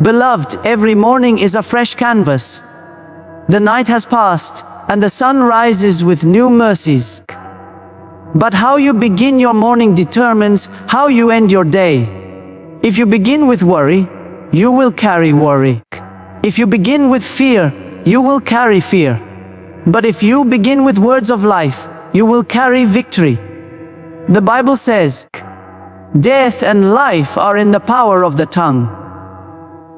Beloved, every morning is a fresh canvas. The night has passed, and the sun rises with new mercies. But how you begin your morning determines how you end your day. If you begin with worry, you will carry worry. If you begin with fear, you will carry fear. But if you begin with words of life, you will carry victory. The Bible says, death and life are in the power of the tongue.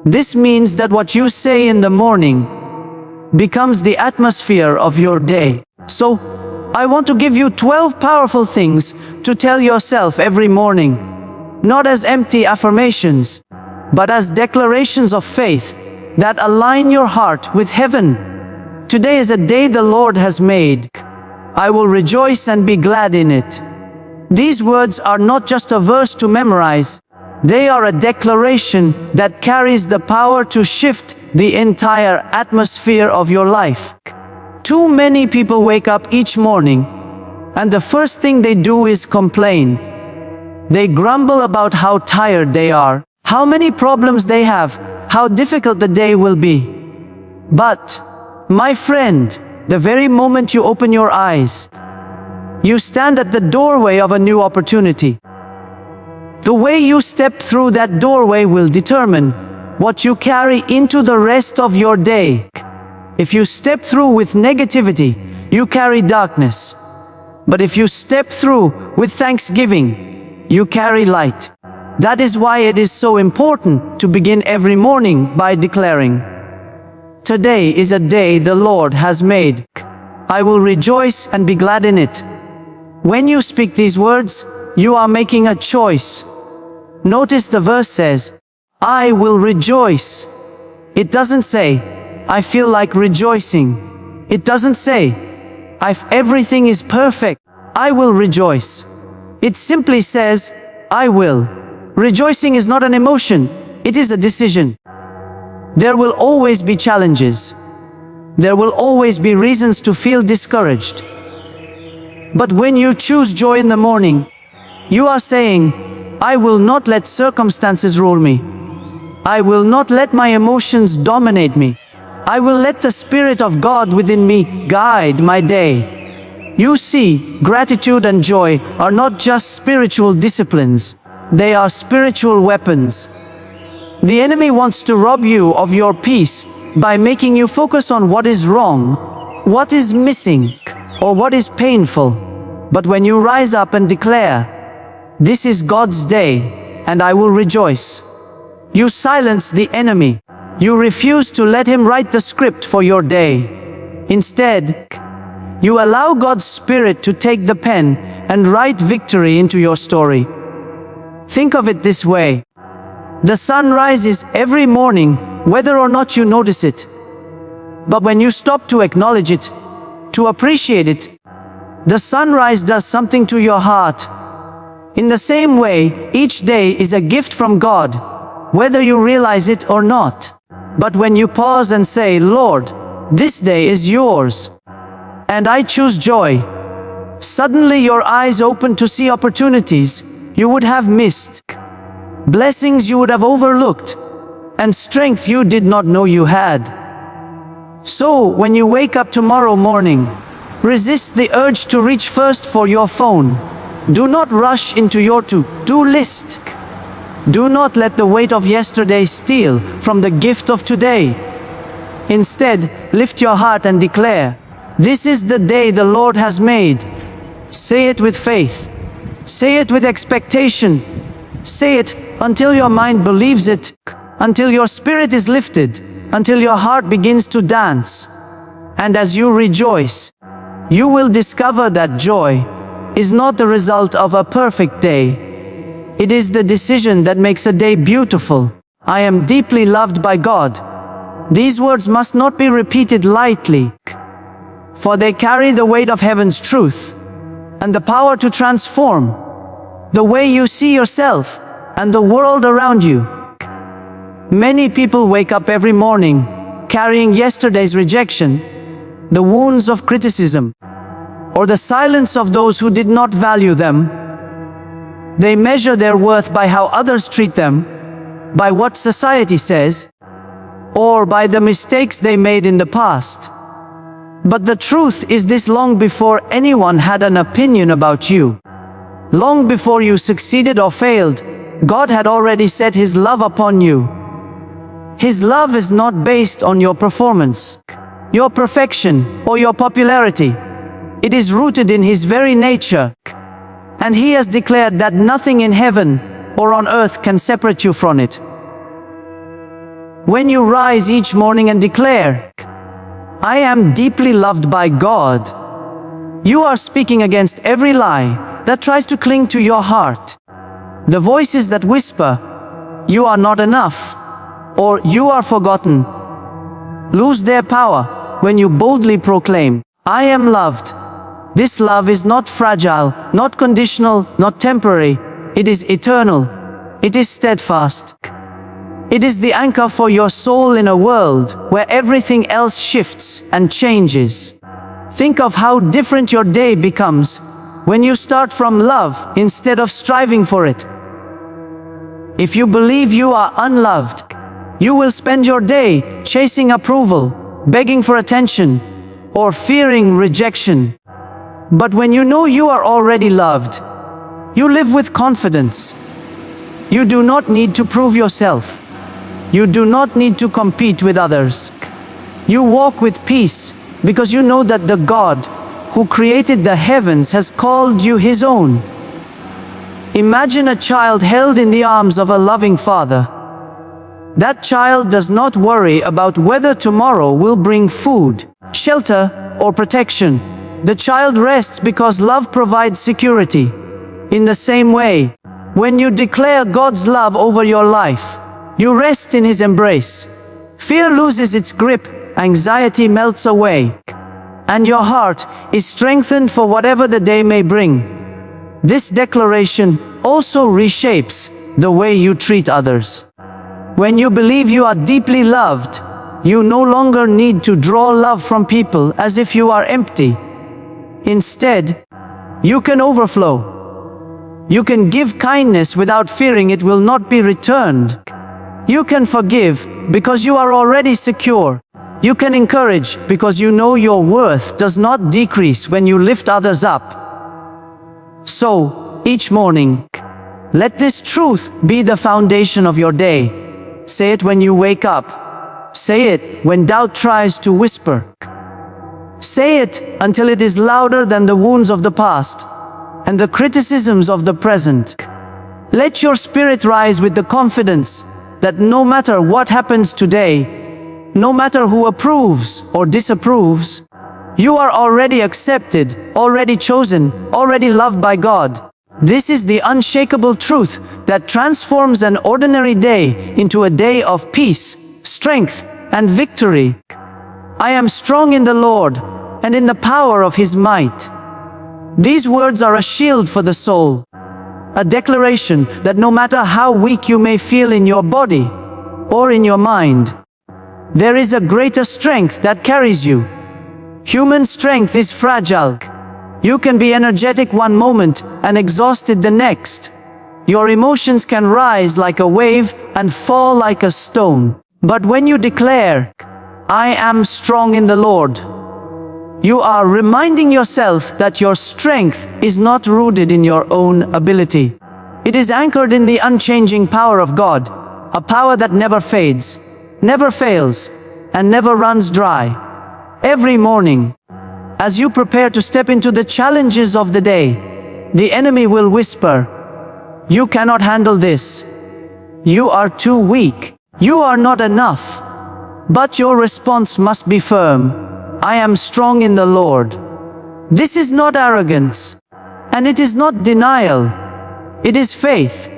This means that what you say in the morning becomes the atmosphere of your day. So, I want to give you 12 powerful things to tell yourself every morning, not as empty affirmations, but as declarations of faith that align your heart with heaven. Today is a day the Lord has made. I will rejoice and be glad in it. These words are not just a verse to memorize. They are a declaration that carries the power to shift the entire atmosphere of your life. Too many people wake up each morning, and the first thing they do is complain. They grumble about how tired they are, how many problems they have, how difficult the day will be. But, my friend, the very moment you open your eyes, you stand at the doorway of a new opportunity. The way you step through that doorway will determine what you carry into the rest of your day. If you step through with negativity, you carry darkness. But if you step through with thanksgiving, you carry light. That is why it is so important to begin every morning by declaring, today is a day the Lord has made. I will rejoice and be glad in it. When you speak these words, you are making a choice. Notice the verse says, I will rejoice. It doesn't say, I feel like rejoicing. It doesn't say, everything is perfect. I will rejoice. It simply says, I will. Rejoicing is not an emotion, it is a decision. There will always be challenges. There will always be reasons to feel discouraged. But when you choose joy in the morning, you are saying, I will not let circumstances rule me. I will not let my emotions dominate me. I will let the Spirit of God within me guide my day. You see, gratitude and joy are not just spiritual disciplines. They are spiritual weapons. The enemy wants to rob you of your peace by making you focus on what is wrong, what is missing, or what is painful. But when you rise up and declare, this is God's day, and I will rejoice, you silence the enemy. You refuse to let him write the script for your day. Instead, you allow God's Spirit to take the pen and write victory into your story. Think of it this way. The sun rises every morning, whether or not you notice it. But when you stop to acknowledge it, to appreciate it, the sunrise does something to your heart. In the same way, each day is a gift from God, whether you realize it or not. But when you pause and say, Lord, this day is yours, and I choose joy, suddenly your eyes open to see opportunities you would have missed, blessings you would have overlooked, and strength you did not know you had. So, when you wake up tomorrow morning, resist the urge to reach first for your phone. Do not rush into your to-do list. Do not let the weight of yesterday steal from the gift of today. Instead, lift your heart and declare, this is the day the Lord has made. Say it with faith. Say it with expectation. Say it until your mind believes it, until your spirit is lifted, until your heart begins to dance. And as you rejoice, you will discover that joy is not the result of a perfect day. It is the decision that makes a day beautiful. I am deeply loved by God. These words must not be repeated lightly, for they carry the weight of heaven's truth and the power to transform the way you see yourself and the world around you. Many people wake up every morning carrying yesterday's rejection, the wounds of criticism, or the silence of those who did not value them. They measure their worth by how others treat them, by what society says, or by the mistakes they made in the past. But the truth is this: long before anyone had an opinion about you, long before you succeeded or failed, God had already set His love upon you. His love is not based on your performance, your perfection, or your popularity. It is rooted in His very nature, and He has declared that nothing in heaven or on earth can separate you from it. When you rise each morning and declare, "I am deeply loved by God," you are speaking against every lie that tries to cling to your heart. The voices that whisper, "You are not enough," or "You are forgotten," lose their power when you boldly proclaim, "I am loved." This love is not fragile, not conditional, not temporary. It is eternal. It is steadfast. It is the anchor for your soul in a world where everything else shifts and changes. Think of how different your day becomes when you start from love instead of striving for it. If you believe you are unloved, you will spend your day chasing approval, begging for attention, or fearing rejection. But when you know you are already loved, you live with confidence. You do not need to prove yourself. You do not need to compete with others. You walk with peace because you know that the God who created the heavens has called you His own. Imagine a child held in the arms of a loving father. That child does not worry about whether tomorrow will bring food, shelter, or protection. The child rests because love provides security. In the same way, when you declare God's love over your life, you rest in His embrace. Fear loses its grip, anxiety melts away, and your heart is strengthened for whatever the day may bring. This declaration also reshapes the way you treat others. When you believe you are deeply loved, you no longer need to draw love from people as if you are empty. Instead, you can overflow. You can give kindness without fearing it will not be returned. You can forgive because you are already secure. You can encourage because you know your worth does not decrease when you lift others up. So, each morning, let this truth be the foundation of your day. Say it when you wake up. Say it when doubt tries to whisper. Say it until it is louder than the wounds of the past and the criticisms of the present. Let your spirit rise with the confidence that no matter what happens today, no matter who approves or disapproves, you are already accepted, already chosen, already loved by God. This is the unshakable truth that transforms an ordinary day into a day of peace, strength, and victory. I am strong in the Lord and in the power of His might. These words are a shield for the soul, a declaration that no matter how weak you may feel in your body or in your mind, there is a greater strength that carries you. Human strength is fragile. You can be energetic one moment and exhausted the next. Your emotions can rise like a wave and fall like a stone. But when you declare, "I am strong in the Lord," you are reminding yourself that your strength is not rooted in your own ability. It is anchored in the unchanging power of God, a power that never fades, never fails, and never runs dry. Every morning, as you prepare to step into the challenges of the day, the enemy will whisper, "You cannot handle this. You are too weak. You are not enough." But your response must be firm. "I am strong in the Lord." This is not arrogance, and it is not denial. It is faith.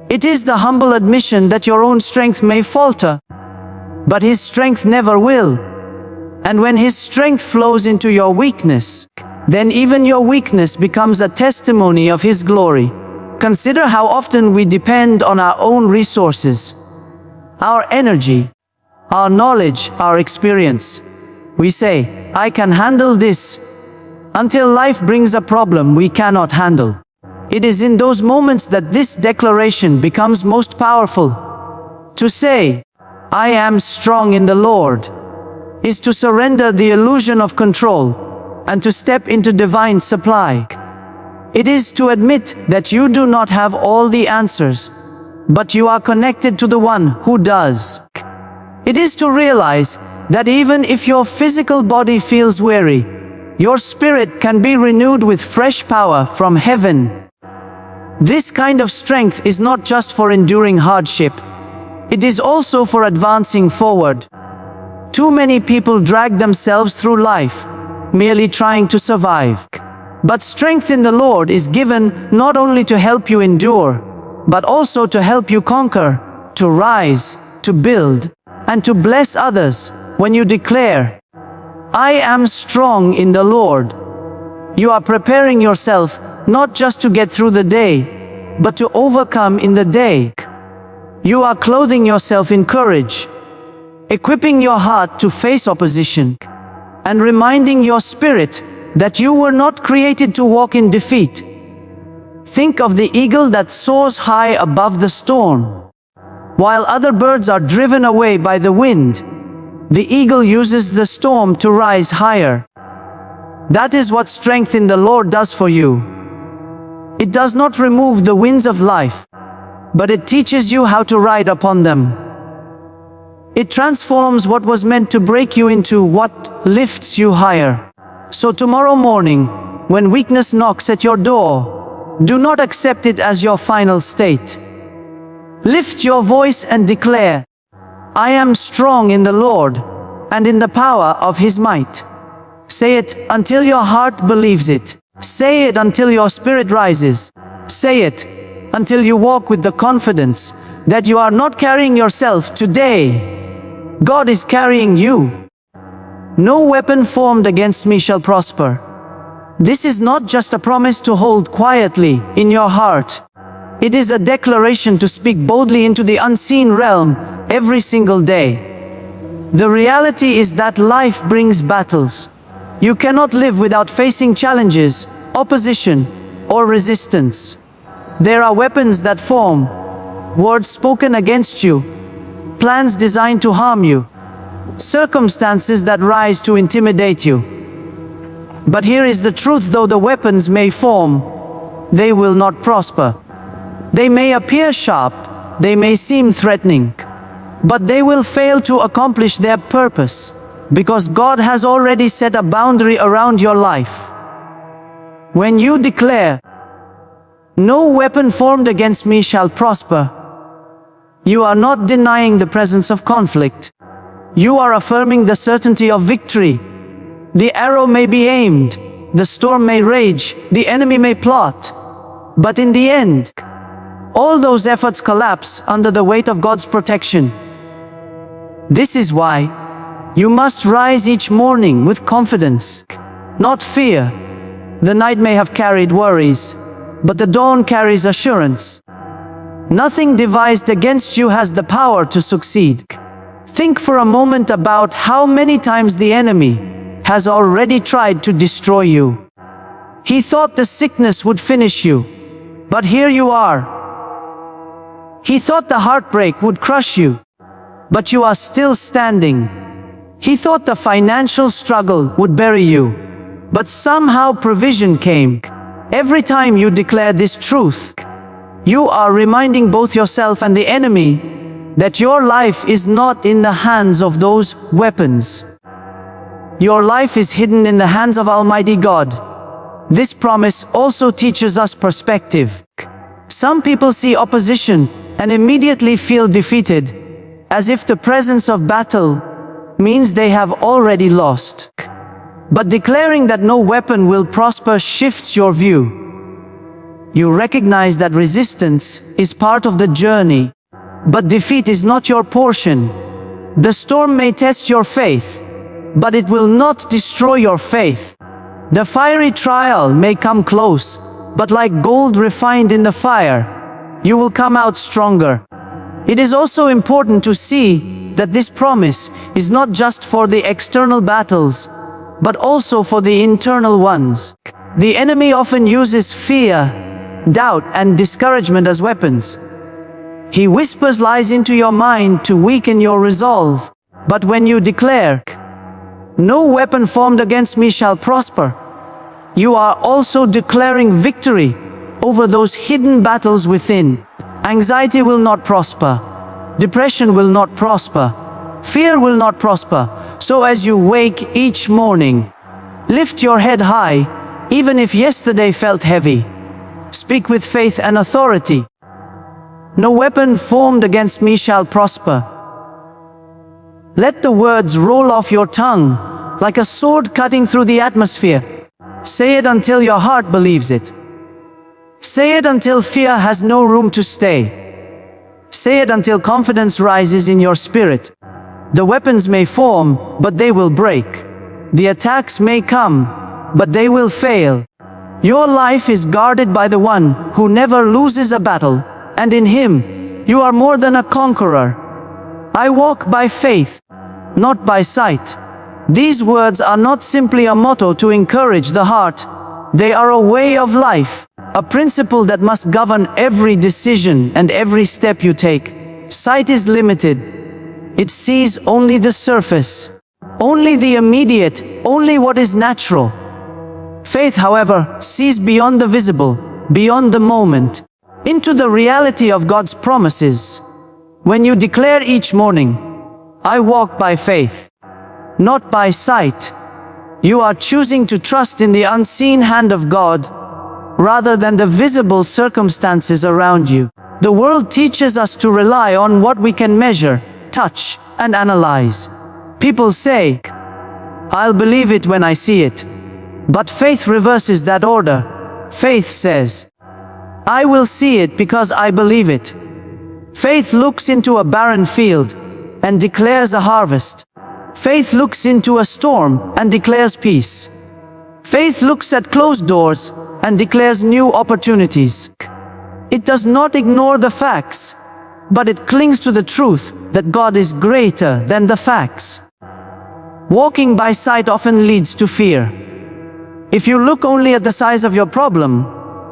It is the humble admission that your own strength may falter, but His strength never will. And when His strength flows into your weakness, then even your weakness becomes a testimony of His glory. Consider how often we depend on our own resources, our energy, our knowledge, our experience. We say, "I can handle this," until life brings a problem we cannot handle. It is in those moments that this declaration becomes most powerful. To say, I am strong in the Lord, is to surrender the illusion of control and to step into divine supply. It is to admit that you do not have all the answers, but you are connected to the one who does. It is to realize that even if your physical body feels weary, your spirit can be renewed with fresh power from heaven. This kind of strength is not just for enduring hardship, it is also for advancing forward. Too many people drag themselves through life, merely trying to survive. But strength in the Lord is given not only to help you endure, but also to help you conquer, to rise, to build, and to bless others. When you declare, I am strong in the Lord, you are preparing yourself not just to get through the day, but to overcome in the day. You are clothing yourself in courage, equipping your heart to face opposition, and reminding your spirit that you were not created to walk in defeat. Think of the eagle that soars high above the storm. While other birds are driven away by the wind, the eagle uses the storm to rise higher. That is what strength in the Lord does for you. It does not remove the winds of life, but it teaches you how to ride upon them. It transforms what was meant to break you into what lifts you higher. So tomorrow morning, when weakness knocks at your door, do not accept it as your final state. Lift your voice and declare, I am strong in the Lord and in the power of His might. Say it until your heart believes it. Say it until your spirit rises. Say it until you walk with the confidence that you are not carrying yourself today. God is carrying you. No weapon formed against me shall prosper. This is not just a promise to hold quietly in your heart. It is a declaration to speak boldly into the unseen realm every single day. The reality is that life brings battles. You cannot live without facing challenges, opposition, or resistance. There are weapons that form, words spoken against you, plans designed to harm you, circumstances that rise to intimidate you. But here is the truth: though the weapons may form, they will not prosper. They may appear sharp, they may seem threatening, but they will fail to accomplish their purpose, because God has already set a boundary around your life. When you declare, no weapon formed against me shall prosper, you are not denying the presence of conflict. You are affirming the certainty of victory. The arrow may be aimed, the storm may rage, the enemy may plot, but in the end, all those efforts collapse under the weight of God's protection. This is why you must rise each morning with confidence, not fear. The night may have carried worries, but the dawn carries assurance. Nothing devised against you has the power to succeed. Think for a moment about how many times the enemy has already tried to destroy you. He thought the sickness would finish you, but here you are. He thought the heartbreak would crush you, but you are still standing. He thought the financial struggle would bury you, but somehow provision came. Every time you declare this truth, you are reminding both yourself and the enemy that your life is not in the hands of those weapons. Your life is hidden in the hands of Almighty God. This promise also teaches us perspective. Some people see opposition and immediately feel defeated, as if the presence of battle means they have already lost. But declaring that no weapon will prosper shifts your view. You recognize that resistance is part of the journey, but defeat is not your portion. The storm may test your faith, but it will not destroy your faith. The fiery trial may come close, but like gold refined in the fire, you will come out stronger. It is also important to see that this promise is not just for the external battles, but also for the internal ones. The enemy often uses fear, doubt, and discouragement as weapons. He whispers lies into your mind to weaken your resolve. But when you declare, "No weapon formed against me shall prosper," you are also declaring victory over those hidden battles within. Anxiety will not prosper. Depression will not prosper. Fear will not prosper. So as you wake each morning, lift your head high, even if yesterday felt heavy. Speak with faith and authority. "No weapon formed against me shall prosper." Let the words roll off your tongue like a sword cutting through the atmosphere. Say it until your heart believes it. Say it until fear has no room to stay. Say it until confidence rises in your spirit. The weapons may form, but they will break. The attacks may come, but they will fail. Your life is guarded by the one who never loses a battle, and in him, you are more than a conqueror. I walk by faith, not by sight. These words are not simply a motto to encourage the heart. They are a way of life, a principle that must govern every decision and every step you take. Sight is limited. It sees only the surface, only the immediate, only what is natural. Faith, however, sees beyond the visible, beyond the moment, into the reality of God's promises. When you declare each morning, "I walk by faith, not by sight," you are choosing to trust in the unseen hand of God rather than the visible circumstances around you. The world teaches us to rely on what we can measure, touch, and analyze. People say, "I'll believe it when I see it." But faith reverses that order. Faith says, "I will see it because I believe it." Faith looks into a barren field and declares a harvest. Faith looks into a storm and declares peace. Faith looks at closed doors and declares new opportunities. It does not ignore the facts, but it clings to the truth that God is greater than the facts. Walking by sight often leads to fear. If you look only at the size of your problem,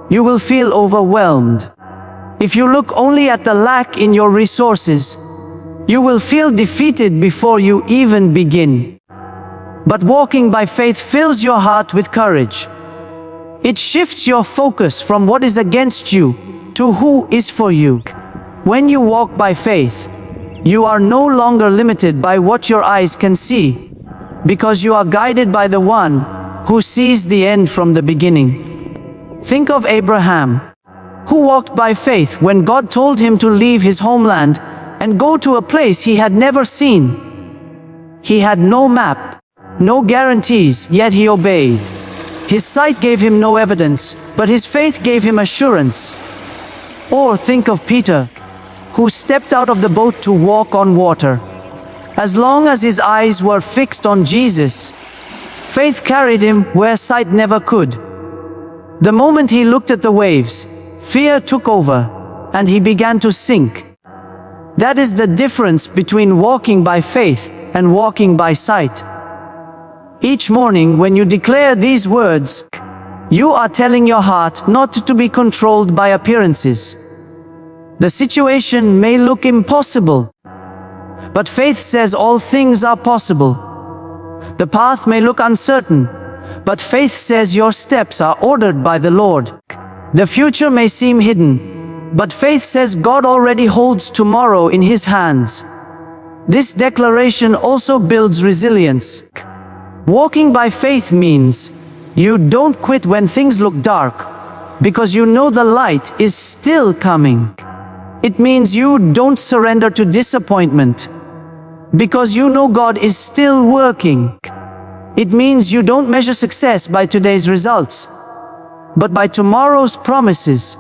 you will feel overwhelmed. If you look only at the lack in your resources, you will feel defeated before you even begin. But walking by faith fills your heart with courage. It shifts your focus from what is against you to who is for you. When you walk by faith, you are no longer limited by what your eyes can see, because you are guided by the one who sees the end from the beginning. Think of Abraham, who walked by faith when God told him to leave his homeland and go to a place he had never seen. He had no map, no guarantees, yet he obeyed. His sight gave him no evidence, but his faith gave him assurance. Or think of Peter, who stepped out of the boat to walk on water. As long as his eyes were fixed on Jesus, faith carried him where sight never could. The moment he looked at the waves, fear took over, and he began to sink. That is the difference between walking by faith and walking by sight. Each morning when you declare these words, you are telling your heart not to be controlled by appearances. The situation may look impossible, but faith says all things are possible. The path may look uncertain, but faith says your steps are ordered by the Lord. The future may seem hidden, but faith says God already holds tomorrow in His hands. This declaration also builds resilience. Walking by faith means you don't quit when things look dark, because you know the light is still coming. It means you don't surrender to disappointment, because you know God is still working. It means you don't measure success by today's results, but by tomorrow's promises.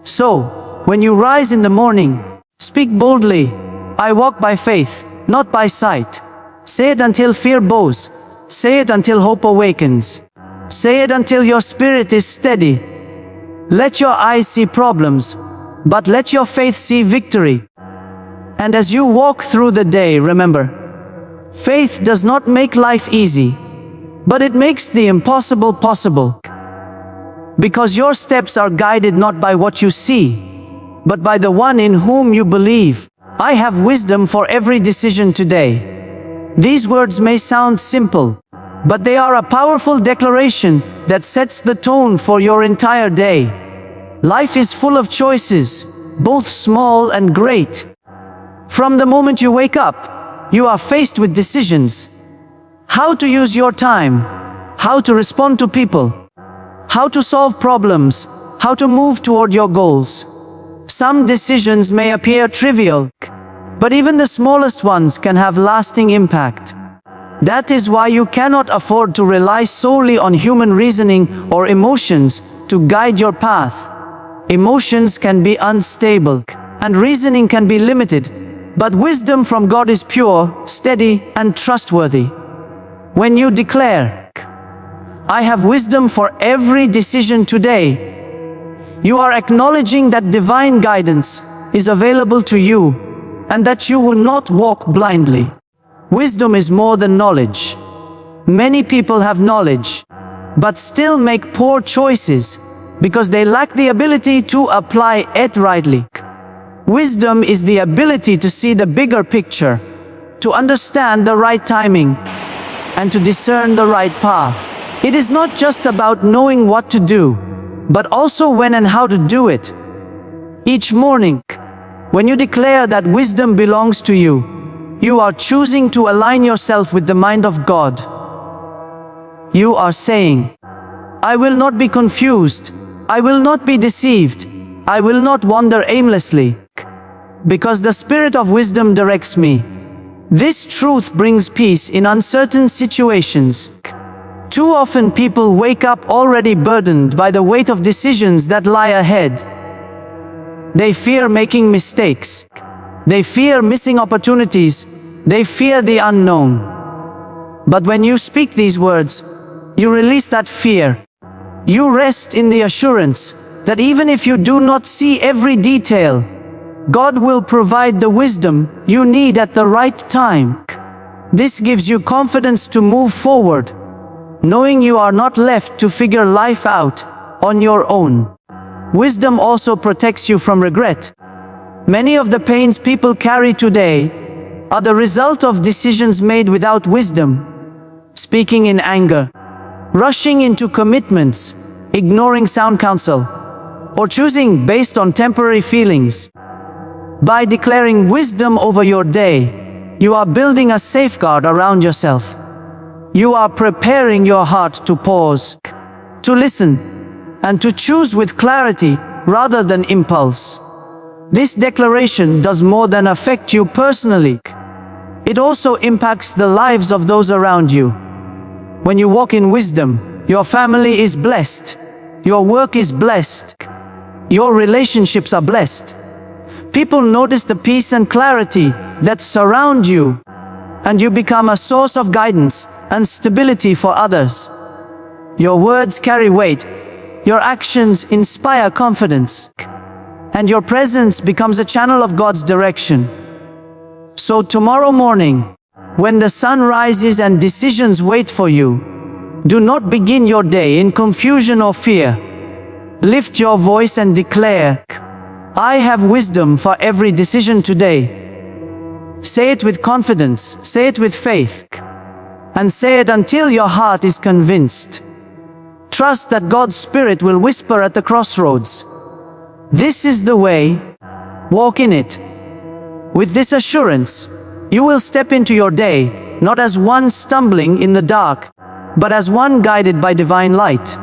So, when you rise in the morning, speak boldly, "I walk by faith, not by sight." Say it until fear bows. Say it until hope awakens. Say it until your spirit is steady. Let your eyes see problems, but let your faith see victory. And as you walk through the day, remember, faith does not make life easy, but it makes the impossible possible. Because your steps are guided not by what you see, but by the one in whom you believe. I have wisdom for every decision today. These words may sound simple, but they are a powerful declaration that sets the tone for your entire day. Life is full of choices, both small and great. From the moment you wake up, you are faced with decisions. How to use your time, how to respond to people, how to solve problems, how to move toward your goals. Some decisions may appear trivial, but even the smallest ones can have lasting impact. That is why you cannot afford to rely solely on human reasoning or emotions to guide your path. Emotions can be unstable, and reasoning can be limited, but wisdom from God is pure, steady, and trustworthy. When you declare, I have wisdom for every decision today, you are acknowledging that divine guidance is available to you and that you will not walk blindly. Wisdom is more than knowledge. Many people have knowledge, but still make poor choices because they lack the ability to apply it rightly. Wisdom is the ability to see the bigger picture, to understand the right timing, and to discern the right path. It is not just about knowing what to do, but also when and how to do it. Each morning, when you declare that wisdom belongs to you, you are choosing to align yourself with the mind of God. You are saying, I will not be confused, I will not be deceived, I will not wander aimlessly, because the Spirit of wisdom directs me. This truth brings peace in uncertain situations. Too often people wake up already burdened by the weight of decisions that lie ahead. They fear making mistakes. They fear missing opportunities. They fear the unknown. But when you speak these words, you release that fear. You rest in the assurance that even if you do not see every detail, God will provide the wisdom you need at the right time. This gives you confidence to move forward, knowing you are not left to figure life out on your own. Wisdom also protects you from regret. Many of the pains people carry today are the result of decisions made without wisdom. Speaking in anger, rushing into commitments, ignoring sound counsel, or choosing based on temporary feelings. By declaring wisdom over your day, you are building a safeguard around yourself. You are preparing your heart to pause, to listen, and to choose with clarity rather than impulse. This declaration does more than affect you personally. It also impacts the lives of those around you. When you walk in wisdom, your family is blessed, your work is blessed, your relationships are blessed. People notice the peace and clarity that surround you, and you become a source of guidance and stability for others. Your words carry weight, your actions inspire confidence, and your presence becomes a channel of God's direction. So tomorrow morning, when the sun rises and decisions wait for you, do not begin your day in confusion or fear. Lift your voice and declare, I have wisdom for every decision today. Say it with confidence, say it with faith, and say it until your heart is convinced. Trust that God's Spirit will whisper at the crossroads. This is the way, walk in it. With this assurance, you will step into your day, not as one stumbling in the dark, but as one guided by divine light.